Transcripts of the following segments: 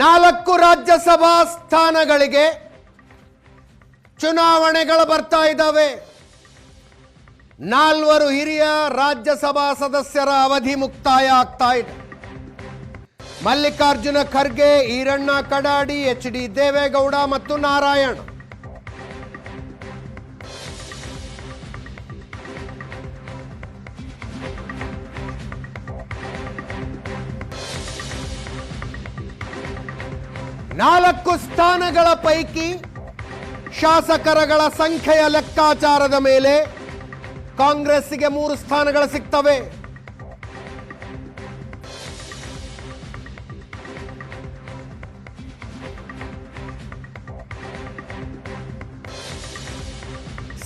4 ರಾಜ್ಯಸಭಾ ಸ್ಥಾನಗಳಿಗೆ ಚುನಾವಣೆಗಳು ಬರ್ತಾ ಇದ್ದಾವೆ. 4 ಹಿರಿಯ ರಾಜ್ಯಸಭಾ ಸದಸ್ಯರ ಅವಧಿ ಮುಕ್ತಾಯ ಆಗ್ತಾ ಇದೆ. ಮಲ್ಲಿಕಾರ್ಜುನ ಖರ್ಗೆ, ಈರಣ್ಣ ಕಡಾಡಿ, HD ದೇವೇಗೌಡ ಮತ್ತು ನಾರಾಯಣ. ನಾಲ್ಕು ಸ್ಥಾನಗಳ ಪೈಕಿ ಶಾಸಕರಗಳ ಸಂಖ್ಯೆಯ ಲೆಕ್ಕಾಚಾರದ ಮೇಲೆ ಕಾಂಗ್ರೆಸ್ಸಿಗೆ 3 ಸ್ಥಾನಗಳು ಸಿಗ್ತವೆ.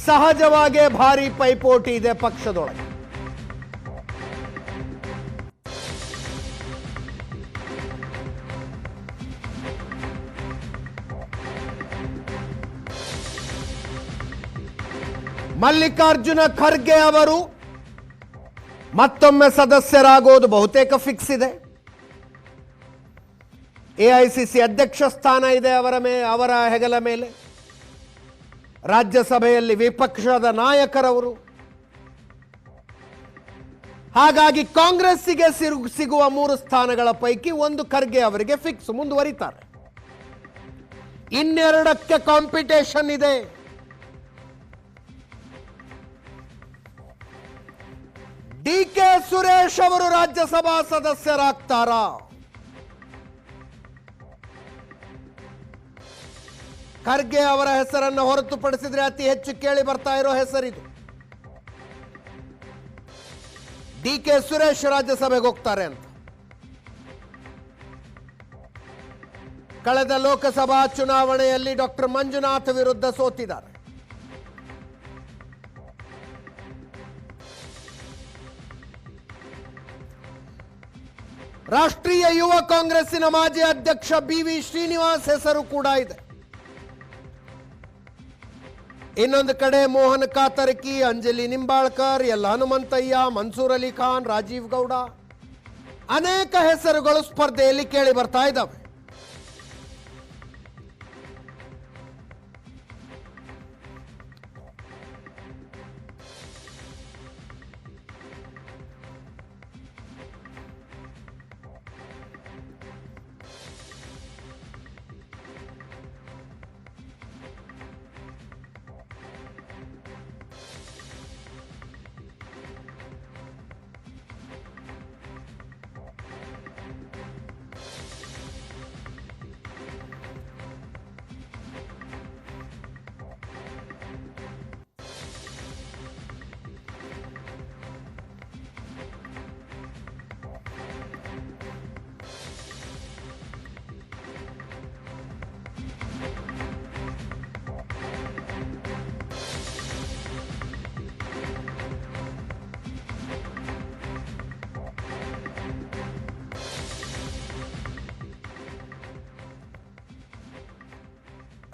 ಸಹಜವಾಗಿ ಭಾರಿ ಪೈಪೋಟಿ ಇದೆ ಪಕ್ಷದೊಳಗೆ. ಮಲ್ಲಿಕಾರ್ಜುನ ಖರ್ಗೆ ಅವರು ಮತ್ತೊಮ್ಮೆ ಸದಸ್ಯರಾಗೋದು ಬಹುತೇಕ ಫಿಕ್ಸ್ ಇದೆ. AICC ಅಧ್ಯಕ್ಷ ಸ್ಥಾನ ಇದೆ ಅವರ ಹೆಗಲ ಮೇಲೆ. ರಾಜ್ಯಸಭೆಯಲ್ಲಿ ವಿಪಕ್ಷದ ನಾಯಕರವರು. ಹಾಗಾಗಿ ಕಾಂಗ್ರೆಸ್ಸಿಗೆ ಸಿಗುವ 3 ಸ್ಥಾನಗಳ ಪೈಕಿ 1 ಖರ್ಗೆ ಅವರಿಗೆ ಫಿಕ್ಸ್, ಮುಂದುವರಿತಾರೆ. ಇನ್ನೆರಡಕ್ಕೆ ಕಾಂಪಿಟೇಷನ್ ಇದೆ. DK ಸುರೇಶ್ ಅವರು ರಾಜ್ಯಸಭಾ ಸದಸ್ಯರಾಗ್ತಾರಾ? ಖರ್ಗೆ ಅವರ ಹೆಸರನ್ನು ಹೊರತುಪಡಿಸಿದ್ರೆ ಅತಿ ಹೆಚ್ಚು ಕೇಳಿ ಬರ್ತಾ ಇರೋ ಹೆಸರಿದು. DK ಸುರೇಶ್ ರಾಜ್ಯಸಭೆಗೆ ಹೋಗ್ತಾರೆ ಅಂತ. ಕಳೆದ ಲೋಕಸಭಾ ಚುನಾವಣೆಯಲ್ಲಿ ಡಾಕ್ಟರ್ ಮಂಜುನಾಥ್ ವಿರುದ್ಧ ಸೋತಿದ್ದಾರೆ. ರಾಷ್ಟ್ರೀಯ ಯುವ ಕಾಂಗ್ರೆಸ್ಸಿನ ಮಾಜಿ ಅಧ್ಯಕ್ಷ BV ಶ್ರೀನಿವಾಸ್ ಹೆಸರು ಕೂಡ ಇದೆ. ಇನ್ನೊಂದು ಕಡೆ ಮೋಹನ್ ಕಾತರ್ಕಿ, ಅಂಜಲಿ ನಿಂಬಾಳ್ಕರ್, ಎಲ್ ಹನುಮಂತಯ್ಯ, ಮನ್ಸೂರ್ ಅಲಿ ಖಾನ್, ರಾಜೀವ್ ಗೌಡ, ಅನೇಕ ಹೆಸರುಗಳು ಸ್ಪರ್ಧೆಯಲ್ಲಿ ಕೇಳಿ ಬರ್ತಾ ಇದ್ದಾವೆ.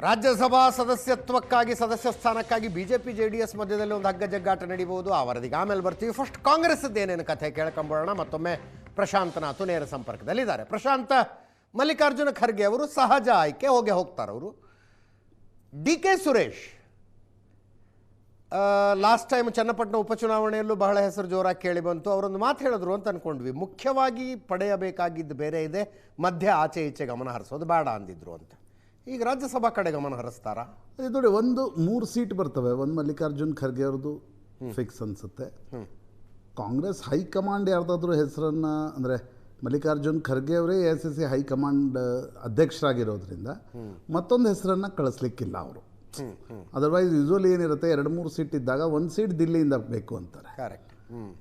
ರಾಜ್ಯಸಭಾ ಸದಸ್ಯತ್ವಕ್ಕಾಗಿ, ಸದಸ್ಯ ಸ್ಥಾನಕ್ಕಾಗಿ BJP JDS ಮಧ್ಯದಲ್ಲಿ ಒಂದು ಹಗ್ಗ ಜಗ್ಗಾಟ ನಡೀಬಹುದು. ಆ ವರದಿಗೆ ಆಮೇಲೆ ಬರ್ತೀವಿ. ಫಸ್ಟ್ ಕಾಂಗ್ರೆಸ್ಸದ್ದು ಏನೇನು ಕಥೆ ಕೇಳ್ಕೊಂಬೋಣ. ಮತ್ತೊಮ್ಮೆ ಪ್ರಶಾಂತನಾಥ್ ನೇರ ಸಂಪರ್ಕದಲ್ಲಿದ್ದಾರೆ. ಪ್ರಶಾಂತ್, ಮಲ್ಲಿಕಾರ್ಜುನ ಖರ್ಗೆ ಅವರು ಸಹಜ ಆಯ್ಕೆ, ಹೋಗ್ತಾರೆ ಅವರು. DK Suresh last time Channapatna ಉಪಚುನಾವಣೆಯಲ್ಲೂ ಬಹಳ ಹೆಸರು ಜೋರಾಗಿ ಕೇಳಿ ಬಂತು. ಅವರೊಂದು ಮಾತು ಹೇಳಿದ್ರು ಅಂತ ಅನ್ಕೊಂಡ್ವಿ. ಮುಖ್ಯವಾಗಿ ಪಡೆಯಬೇಕಾಗಿದ್ದು ಬೇರೆ ಇದೆ, ಮಧ್ಯೆ ಆಚೆ ಈಚೆ ಗಮನ ಹರಿಸೋದು ಬೇಡ ಅಂದಿದ್ರು ಅಂತ. ಈಗ ರಾಜ್ಯಸಭಾ ಕಡೆ ಗಮನ ಹರಿಸ್ತಾರಾ? ಇದು ನೋಡಿ, 3 ಸೀಟ್ ಬರ್ತವೆ. ಒಂದು ಮಲ್ಲಿಕಾರ್ಜುನ್ ಖರ್ಗೆ ಅವ್ರದ್ದು ಫಿಕ್ಸ್ ಅನಿಸುತ್ತೆ. ಕಾಂಗ್ರೆಸ್ ಹೈಕಮಾಂಡ್ ಯಾರ್ದಾದ್ರೂ ಹೆಸರನ್ನು, ಅಂದರೆ ಮಲ್ಲಿಕಾರ್ಜುನ್ ಖರ್ಗೆ ಅವರೇ AICC ಹೈಕಮಾಂಡ್ ಅಧ್ಯಕ್ಷರಾಗಿರೋದ್ರಿಂದ ಮತ್ತೊಂದು ಹೆಸರನ್ನು ಕಳಿಸ್ಲಿಕ್ಕಿಲ್ಲ ಅವರು. ಅದರ್ವೈಸ್ ಯೂಶುವಲಿ ಏನಿರುತ್ತೆ, 2-3 ಸೀಟ್ ಇದ್ದಾಗ 1 ಸೀಟ್ ದಿಲ್ಲಿಯಿಂದ ಬೇಕು ಅಂತಾರೆ. ಕರೆಕ್ಟ್.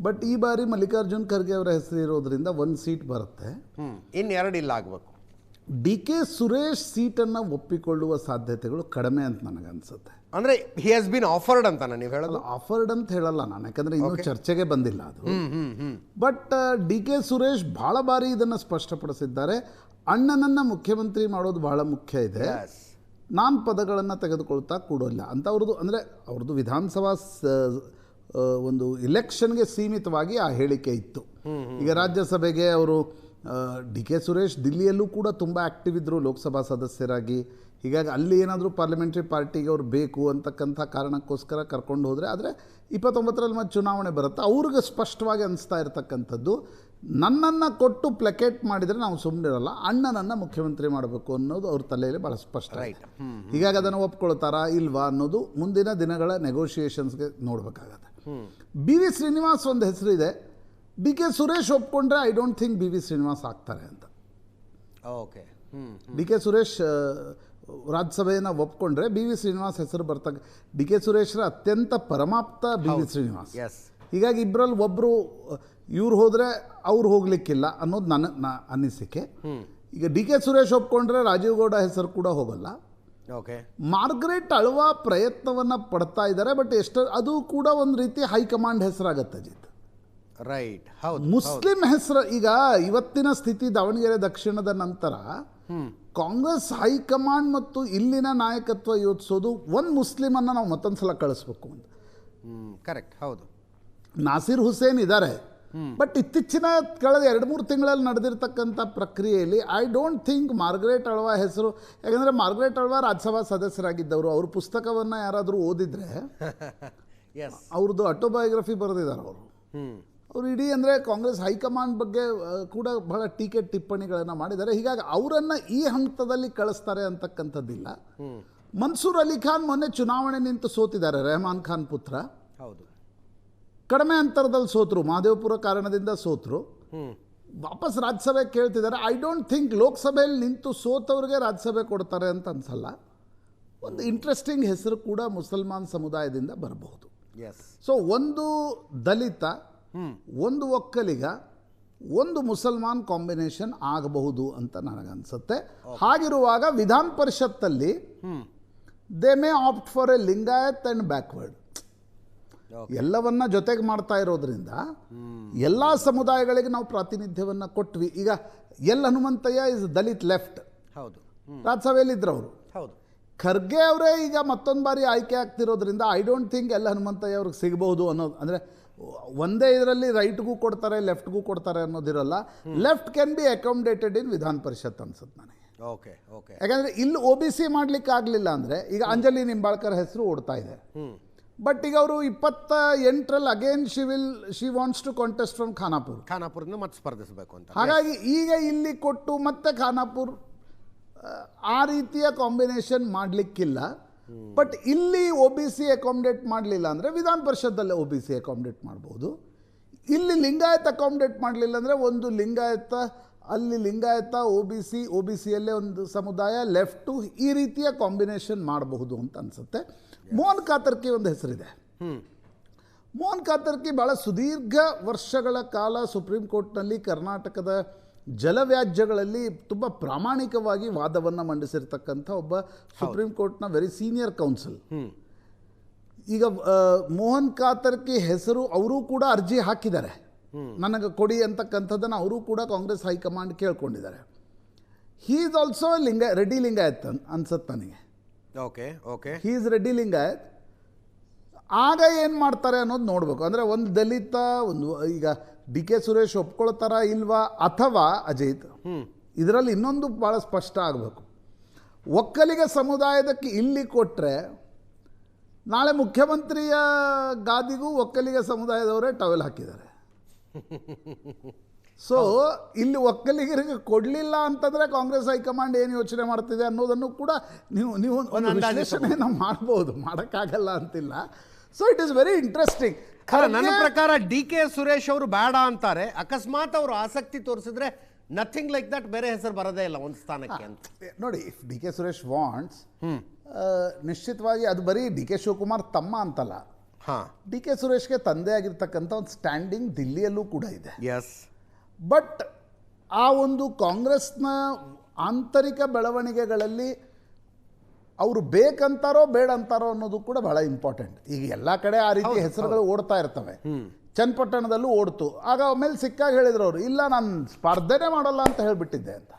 ಬಟ್ ಈ ಬಾರಿ ಮಲ್ಲಿಕಾರ್ಜುನ್ ಖರ್ಗೆ ಅವರ ಹೆಸರು ಇರೋದ್ರಿಂದ 1 ಸೀಟ್ ಬರುತ್ತೆ. ಇನ್ನೆರಡು ಇಲ್ಲ ಆಗಬೇಕು. DK ಸುರೇಶ್ ಸೀಟನ್ನು ಒಪ್ಪಿಕೊಳ್ಳುವ ಸಾಧ್ಯತೆಗಳು ಕಡಿಮೆ ಅಂತ ನನಗನ್ಸುತ್ತೆ. ಅಂದರೆ ಹಿ ಹ್ಯಾಸ್ ಬಿನ್ ಆಫರ್ಡ್ ಅಂತ ನೀವು ಹೇಳೋದು? ಆಫರ್ಡ್ ಅಂತ ಹೇಳಲ್ಲ ನಾನು, ಯಾಕಂದರೆ ಇನ್ನೂ ಚರ್ಚೆಗೆ ಬಂದಿಲ್ಲ ಅದು. ಬಟ್ DK ಸುರೇಶ್ ಭಾಳ ಬಾರಿ ಇದನ್ನು ಸ್ಪಷ್ಟಪಡಿಸಿದ್ದಾರೆ. ಅಣ್ಣನನ್ನು ಮುಖ್ಯಮಂತ್ರಿ ಮಾಡೋದು ಬಹಳ ಮುಖ್ಯ ಇದೆ, ನಾನು ಪದಗಳನ್ನು ತೆಗೆದುಕೊಳ್ತಾ ಕೂಡೋಲ್ಲ ಅಂತ ಅವ್ರದ್ದು. ಅಂದರೆ ಅವ್ರದ್ದು ವಿಧಾನಸಭಾ ಒಂದು ಇಲೆಕ್ಷನ್ಗೆ ಸೀಮಿತವಾಗಿ ಆ ಹೇಳಿಕೆ ಇತ್ತು. ಈಗ ರಾಜ್ಯಸಭೆಗೆ ಅವರು ಡಿ ಕೆ ಸುರೇಶ್ ದಿಲ್ಲಿಯಲ್ಲೂ ಕೂಡ ತುಂಬ ಆ್ಯಕ್ಟಿವ್ ಇದ್ದರು ಲೋಕಸಭಾ ಸದಸ್ಯರಾಗಿ. ಹೀಗಾಗಿ ಅಲ್ಲಿ ಏನಾದರೂ ಪಾರ್ಲಿಮೆಂಟ್ರಿ ಪಾರ್ಟಿಗೆ ಅವ್ರು ಬೇಕು ಅಂತಕ್ಕಂಥ ಕಾರಣಕ್ಕೋಸ್ಕರ ಕರ್ಕೊಂಡು ಹೋದರೆ, ಆದರೆ 29ರಲ್ಲಿ ಮತ್ತೆ ಚುನಾವಣೆ ಬರುತ್ತೆ, ಅವ್ರಿಗೆ ಸ್ಪಷ್ಟವಾಗಿ ಅನಿಸ್ತಾ ಇರತಕ್ಕಂಥದ್ದು ನನ್ನನ್ನು ಕೊಟ್ಟು ಪ್ಲೆಕೇಟ್ ಮಾಡಿದರೆ ನಾವು ಸುಮ್ಮನಿರಲ್ಲ, ಅಣ್ಣನನ್ನು ಮುಖ್ಯಮಂತ್ರಿ ಮಾಡಬೇಕು ಅನ್ನೋದು ಅವ್ರ ತಲೆಯಲ್ಲಿ ಭಾಳ ಸ್ಪಷ್ಟ. ಹೀಗಾಗಿ ಅದನ್ನು ಒಪ್ಕೊಳ್ತಾರಾ ಇಲ್ವಾ ಅನ್ನೋದು ಮುಂದಿನ ದಿನಗಳ ನೆಗೋಷಿಯೇಷನ್ಸ್ಗೆ ನೋಡಬೇಕಾಗತ್ತೆ. ಬಿ ವಿ ಶ್ರೀನಿವಾಸ್ ಒಂದು ಹೆಸರಿದೆ. ಡಿ ಕೆ ಸುರೇಶ್ ಒಪ್ಕೊಂಡ್ರೆ I don't think B V Srinivas ಆಗ್ತಾರೆ ಅಂತ. ಓಕೆ, ಡಿ ಕೆ ಸುರೇಶ್ ರಾಜ್ಯಸಭೆಯನ್ನು ಒಪ್ಕೊಂಡ್ರೆ ಬಿ ವಿ ಶ್ರೀನಿವಾಸ್ ಹೆಸರು ಬರ್ತಕ್ಕ. ಡಿ ಕೆ ಸುರೇಶ್ರ ಅತ್ಯಂತ ಪರಮಾಪ್ತ ಬಿ ವಿ ಶ್ರೀನಿವಾಸ್. ಹೀಗಾಗಿ ಇಬ್ಬರಲ್ಲಿ ಒಬ್ಬರು ಇವ್ರು ಹೋದರೆ ಅವ್ರು ಹೋಗ್ಲಿಕ್ಕಿಲ್ಲ ಅನ್ನೋದು ನನ್ನ ಅನಿಸಿಕೆ. ಈಗ ಡಿ ಕೆ ಸುರೇಶ್ ಒಪ್ಕೊಂಡ್ರೆ ರಾಜೀವ್ ಗೌಡ ಹೆಸರು ಕೂಡ ಹೋಗಲ್ಲ. ಓಕೆ, ಮಾರ್ಗರೆಟ್ ಅಳ್ವಾ ಪ್ರಯತ್ನವನ್ನು ಪಡ್ತಾ ಇದ್ದಾರೆ, ಬಟ್ ಅದು ಕೂಡ ಒಂದು ರೀತಿ ಹೈಕಮಾಂಡ್ ಹೆಸರಾಗತ್ತೆ ಅಜಿತ್. ರೈಟ್, ಹೌದು. ಮುಸ್ಲಿಂ ಹೆಸರು ಈಗ ಇವತ್ತಿನ ಸ್ಥಿತಿ ದಾವಣಗೆರೆ ದಕ್ಷಿಣದ ನಂತರ ಕಾಂಗ್ರೆಸ್ ಹೈಕಮಾಂಡ್ ಮತ್ತು ಇಲ್ಲಿನ ನಾಯಕತ್ವ ಯೋಚಿಸೋದು ಒಂದು ಮುಸ್ಲಿಮನ್ನು ನಾವು ಮತ್ತೊಂದು ಸಲ ಕಳಿಸ್ಬೇಕು ಅಂತ. ಕರೆಕ್ಟ್, ಹೌದು. ನಾಸೀರ್ ಹುಸೇನ್ ಇದ್ದಾರೆ, ಬಟ್ ಇತ್ತೀಚಿನ ಕಳೆದ 2-3 ತಿಂಗಳಲ್ಲಿ ನಡೆದಿರ್ತಕ್ಕಂಥ ಪ್ರಕ್ರಿಯೆಯಲ್ಲಿ I don't think Margaret Alva ಹೆಸರು, ಯಾಕಂದರೆ ಮಾರ್ಗರೆಟ್ ಅಳ್ವಾ ರಾಜ್ಯಸಭಾ ಸದಸ್ಯರಾಗಿದ್ದವರು. ಅವ್ರ ಪುಸ್ತಕವನ್ನು ಯಾರಾದರೂ ಓದಿದರೆ ಅವ್ರದ್ದು ಆಟೋಬಯೋಗ್ರಫಿ ಬರೆದಿದ್ದಾರೆ ಅವರು. ಅವರು ಇಡೀ ಅಂದರೆ ಕಾಂಗ್ರೆಸ್ ಹೈಕಮಾಂಡ್ ಬಗ್ಗೆ ಕೂಡ ಬಹಳ ಟೀಕೆ ಟಿಪ್ಪಣಿಗಳನ್ನು ಮಾಡಿದ್ದಾರೆ. ಹೀಗಾಗಿ ಅವರನ್ನು ಈ ಹಂತದಲ್ಲಿ ಕಳಿಸ್ತಾರೆ ಅಂತಕ್ಕಂಥದ್ದಿಲ್ಲ. ಮನ್ಸೂರ್ ಅಲಿ ಖಾನ್ ಮೊನ್ನೆ ಚುನಾವಣೆ ನಿಂತು ಸೋತಿದ್ದಾರೆ, ರೆಹಮಾನ್ ಖಾನ್ ಪುತ್ರ. ಹೌದು, ಕಡಿಮೆ ಅಂತರದಲ್ಲಿ ಸೋತರು, ಮಹದೇವಪುರ ಕಾರಣದಿಂದ ಸೋತರು. ವಾಪಸ್ ರಾಜ್ಯಸಭೆ ಕೇಳ್ತಿದ್ದಾರೆ. ಐ ಡೋಂಟ್ ಥಿಂಕ್ ಲೋಕಸಭೆಯಲ್ಲಿ ನಿಂತು ಸೋತವ್ರಿಗೆ ರಾಜ್ಯಸಭೆ ಕೊಡ್ತಾರೆ ಅಂತ ಅನ್ಸಲ್ಲ. ಒಂದು ಇಂಟ್ರೆಸ್ಟಿಂಗ್ ಹೆಸರು ಕೂಡ ಮುಸಲ್ಮಾನ್ ಸಮುದಾಯದಿಂದ ಬರಬಹುದು. ಸೊ ಒಂದು ದಲಿತ, ಒಂದು ಒಕ್ಕಲಿಗ, ಒಂದು ಮುಸಲ್ಮಾನ್ ಕಾಂಬಿನೇಷನ್ ಆಗಬಹುದು ಅಂತ ನನಗನ್ಸುತ್ತೆ. ಹಾಗಿರುವಾಗ ವಿಧಾನ ಪರಿಷತ್ತಲ್ಲಿ they may opt for a Lingayat and backward. ಎಲ್ಲವನ್ನ ಜೊತೆಗೆ ಮಾಡ್ತಾ ಇರೋದ್ರಿಂದ ಎಲ್ಲ ಸಮುದಾಯಗಳಿಗೆ ನಾವು ಪ್ರಾತಿನಿಧ್ಯವನ್ನು ಕೊಟ್ವಿ. ಈಗ L Hanumanthaiah is Dalit left, ಹೌದು, ರಾಜ್ಯಸಭೆಯಲ್ಲಿ ಇದ್ರು ಅವರು. ಹೌದು, ಖರ್ಗೆ ಅವರೇ ಈಗ ಮತ್ತೊಂದು ಬಾರಿ ಆಯ್ಕೆ ಆಗ್ತಿರೋದ್ರಿಂದ I don't think L Hanumanthaiah ಅವ್ರಿಗೆ ಸಿಗಬಹುದು ಅನ್ನೋದು. ಅಂದರೆ ಒಂದೇ ಇದರಲ್ಲಿ ರೈಟ್ಗೂ ಕೊಡ್ತಾರೆ ಲೆಫ್ಟ್ಗೂ ಕೊಡ್ತಾರೆ ಅನ್ನೋದಿರಲ್ಲ. ಲೆಫ್ಟ್ ಕ್ಯಾನ್ ಬಿ ಅಕಾಮಡೇಟೆಡ್ ಇನ್ ವಿಧಾನ ಪರಿಷತ್ ಅನ್ಸುತ್ತೆ ನನಗೆ. Okay, okay. ಯಾಕಂದರೆ ಇಲ್ಲಿ OBC ಮಾಡ್ಲಿಕ್ಕೆ ಆಗಲಿಲ್ಲ ಅಂದರೆ, ಈಗ ಅಂಜಲಿ ನಿಂಬಾಳ್ಕರ್ ಹೆಸರು ಓಡ್ತಾ ಇದೆ, ಬಟ್ ಈಗ ಅವರು 28ರಲ್ಲಿ again she wants to contest from ಖಾನಾಪುರದಿಂದ ಮತ್ತೆ ಸ್ಪರ್ಧಿಸಬೇಕು ಅಂತ. ಹಾಗಾಗಿ ಈಗ ಇಲ್ಲಿ ಕೊಟ್ಟು ಮತ್ತೆ ಖಾನಾಪುರ್ ಆ ರೀತಿಯ ಕಾಂಬಿನೇಷನ್ ಮಾಡಲಿಕ್ಕಿಲ್ಲ. ಬಟ್ ಇಲ್ಲಿ OBC ಅಕಾಮಡೇಟ್ ಮಾಡಲಿಲ್ಲ ಅಂದರೆ ವಿಧಾನ ಪರಿಷತ್ತಲ್ಲೇ OBC ಅಕಾಮಡೇಟ್ ಮಾಡ್ಬೋದು. ಇಲ್ಲಿ ಲಿಂಗಾಯತ್ ಅಕಾಮಡೇಟ್ ಮಾಡಲಿಲ್ಲ ಅಂದರೆ ಒಂದು ಲಿಂಗಾಯತ, ಅಲ್ಲಿ ಲಿಂಗಾಯತ, OBCಯಲ್ಲೇ ಒಂದು ಸಮುದಾಯ, ಲೆಫ್ಟು, ಈ ರೀತಿಯ ಕಾಂಬಿನೇಷನ್ ಮಾಡಬಹುದು ಅಂತ ಅನಿಸುತ್ತೆ. ಮೋಹನ್ ಕಾತರ್ಕಿ ಒಂದು ಹೆಸರಿದೆ. ಮೋಹನ್ ಕಾತರ್ಕಿ ಭಾಳ ಸುದೀರ್ಘ ವರ್ಷಗಳ ಕಾಲ ಸುಪ್ರೀಂ ಕೋರ್ಟ್ನಲ್ಲಿ ಕರ್ನಾಟಕದ ಜಲವ್ಯಾಜ್ಯಗಳಲ್ಲಿ ತುಂಬ ಪ್ರಾಮಾಣಿಕವಾಗಿ ವಾದವನ್ನು ಮಂಡಿಸಿರ್ತಕ್ಕಂಥ ಒಬ್ಬ ಸುಪ್ರೀಂ ಕೋರ್ಟ್ನ ವೆರಿ ಸೀನಿಯರ್ ಕೌನ್ಸಿಲ್. ಈಗ ಮೋಹನ್ ಕಾತರ್ಕಿ ಹೆಸರು ಅವರು ಕೂಡ ಅರ್ಜಿ ಹಾಕಿದ್ದಾರೆ, ನನಗೆ ಕೊಡಿ ಅಂತಕ್ಕಂಥದ್ದನ್ನು ಅವರು ಕೂಡ ಕಾಂಗ್ರೆಸ್ ಹೈಕಮಾಂಡ್ ಕೇಳ್ಕೊಂಡಿದ್ದಾರೆ. He is also Reddy Lingayat ಅನ್ಸುತ್ತೆ ನನಗೆ. Okay, okay. He is Reddy Lingayat. ಆಗ ಏನು ಮಾಡ್ತಾರೆ ಅನ್ನೋದು ನೋಡಬೇಕು. ಅಂದರೆ ಒಂದು ದಲಿತ, ಒಂದು ಈಗ ಡಿ ಕೆ ಸುರೇಶ್ ಒಪ್ಕೊಳ್ತಾರಾ ಇಲ್ವಾ, ಅಥವಾ ಅಜಿತ್ ಇದರಲ್ಲಿ ಇನ್ನೊಂದು ಭಾಳ ಸ್ಪಷ್ಟ ಆಗಬೇಕು. ಒಕ್ಕಲಿಗ ಸಮುದಾಯದಕ್ಕೆ ಇಲ್ಲಿ ಕೊಟ್ಟರೆ ನಾಳೆ ಮುಖ್ಯಮಂತ್ರಿಯ ಗಾದಿಗೂ ಒಕ್ಕಲಿಗ ಸಮುದಾಯದವರೇ ಟವೆಲ್ ಹಾಕಿದ್ದಾರೆ. ಸೊ ಇಲ್ಲಿ ಒಕ್ಕಲಿಗರಿಗೆ ಕೊಡಲಿಲ್ಲ ಅಂತಂದರೆ ಕಾಂಗ್ರೆಸ್ ಹೈಕಮಾಂಡ್ ಏನು ಯೋಚನೆ ಮಾಡ್ತಿದೆ ಅನ್ನೋದನ್ನು ಕೂಡ ನೀವು ಒಂದು ವಿಶ್ಲೇಷಣೆಯನ್ನು ಮಾಡ್ಬೋದು, ಮಾಡೋಕ್ಕಾಗಲ್ಲ ಅಂತಿಲ್ಲ. So it is very interesting. ನನ್ನ ಪ್ರಕಾರ ಡಿ ಕೆ ಸುರೇಶ್ ಅವರು ಬೇಡ ಅಂತಾರೆ. ಅಕಸ್ಮಾತ್ ಅವರು ಆಸಕ್ತಿ ತೋರಿಸಿದ್ರೆ ನಥಿಂಗ್ ಲೈಕ್ ದಟ್, ಬೇರೆ ಹೆಸರು ಬರೋದೇ ಇಲ್ಲ ಒಂದು ಸ್ಥಾನಕ್ಕೆ ಅಂತ. ನೋಡಿ, if D K Suresh wants, ನಿಶ್ಚಿತವಾಗಿ ಅದು ಬರೀ ಡಿ ಕೆ ಶಿವಕುಮಾರ್ ತಮ್ಮ ಅಂತಲ್ಲ. ಡಿ ಕೆ ಸುರೇಶ್ಗೆ ತಂದೆ ಆಗಿರ್ತಕ್ಕಂಥ ಒಂದು ಸ್ಟ್ಯಾಂಡಿಂಗ್ ದಿಲ್ಲಿಯಲ್ಲೂ ಕೂಡ ಇದೆ. ಬಟ್ ಆ ಒಂದು ಕಾಂಗ್ರೆಸ್ನ ಆಂತರಿಕ ಬೆಳವಣಿಗೆಗಳಲ್ಲಿ ಅವರು ಬೇಕಂತಾರೋ ಬೇಡ ಅಂತಾರೋ ಅನ್ನೋದು ಕೂಡ ಬಹಳ ಇಂಪಾರ್ಟೆಂಟ್. ಈಗ ಎಲ್ಲ ಕಡೆ ಆ ರೀತಿ ಹೆಸರುಗಳು ಓಡ್ತಾ ಇರ್ತವೆ. ಚನ್ನಪಟ್ಟಣದಲ್ಲೂ ಓಡ್ತು. ಆಗ ಆಮೇಲೆ ಸಿಕ್ಕಾಗ ಹೇಳಿದ್ರು ಅವರು, ಇಲ್ಲ ನಾನು ಸ್ಪರ್ಧೆನೇ ಮಾಡಲ್ಲ ಅಂತ ಹೇಳಿಬಿಟ್ಟಿದ್ದೆ ಅಂತ.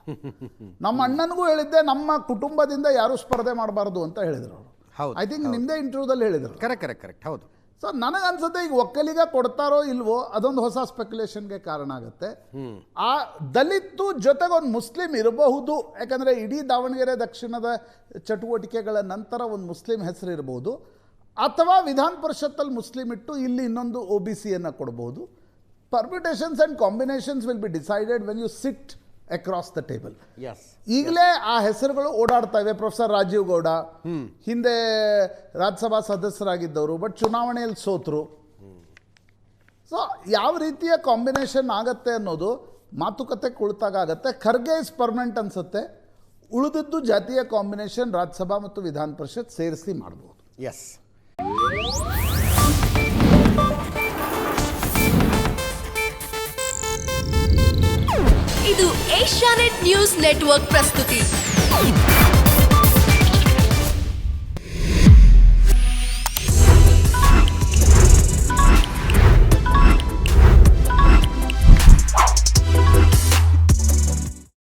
ನಮ್ಮ ಅಣ್ಣನಿಗೂ ಹೇಳಿದ್ದೆ, ನಮ್ಮ ಕುಟುಂಬದಿಂದ ಯಾರೂ ಸ್ಪರ್ಧೆ ಮಾಡಬಾರ್ದು ಅಂತ ಹೇಳಿದ್ರು ಅವರು. ಐ ಥಿಂಕ್ ನಿಮ್ಮದೇ ಇಂಟರ್ವ್ಯೂದಲ್ಲಿ ಹೇಳಿದರು. ಕರೆಕ್ಟ್, ಹೌದು. ಸೊ ನನಗನ್ಸುತ್ತೆ ಈಗ ಒಕ್ಕಲಿಗ ಕೊಡ್ತಾರೋ ಇಲ್ವೋ ಅದೊಂದು ಹೊಸ ಸ್ಪೆಕ್ಯುಲೇಷನ್ಗೆ ಕಾರಣ ಆಗುತ್ತೆ. ಆ ದಲಿತು ಜೊತೆಗೆ ಒಂದು ಮುಸ್ಲಿಂ ಇರಬಹುದು, ಯಾಕಂದರೆ ಇಡೀ ದಾವಣಗೆರೆ ದಕ್ಷಿಣದ ಚಟುವಟಿಕೆಗಳ ನಂತರ ಒಂದು ಮುಸ್ಲಿಂ ಹೆಸರು ಇರಬಹುದು, ಅಥವಾ ವಿಧಾನ ಪರಿಷತ್ತಲ್ಲಿ ಮುಸ್ಲಿಂ ಇಟ್ಟು ಇಲ್ಲಿ ಇನ್ನೊಂದು OBC ಕೊಡ್ಬೋದು. Permutations and combinations will be decided when you sit across the table. ಈಗಲೇ ಆ ಹೆಸರುಗಳು ಓಡಾಡ್ತಾ ಇವೆ. ಪ್ರೊಫೆಸರ್ ರಾಜೀವ್ ಗೌಡ ಹಿಂದೆ ರಾಜ್ಯಸಭಾ ಸದಸ್ಯರಾಗಿದ್ದವರು, ಬಟ್ ಚುನಾವಣೆಯಲ್ಲಿ ಸೋತರು. ಸೊ ಯಾವ ರೀತಿಯ ಕಾಂಬಿನೇಷನ್ ಆಗತ್ತೆ ಅನ್ನೋದು ಮಾತುಕತೆ ಕುಳಿತಾಗ ಆಗತ್ತೆ. ಖರ್ಗೆ ಇಸ್ ಪರ್ಮನೆಂಟ್ ಅನ್ಸುತ್ತೆ, ಉಳಿದಿದ್ದು ಜಾತಿಯ ಕಾಂಬಿನೇಷನ್ ರಾಜ್ಯಸಭಾ ಮತ್ತು ವಿಧಾನ ಪರಿಷತ್ ಸೇರಿಸಿ ಮಾಡ್ಬೋದು. ಎಸ್. ಇದು ಏಷ್ಯಾನೆಟ್ ನ್ಯೂಸ್ ನೆಟ್ವರ್ಕ್ ಪ್ರಸ್ತುತಿ.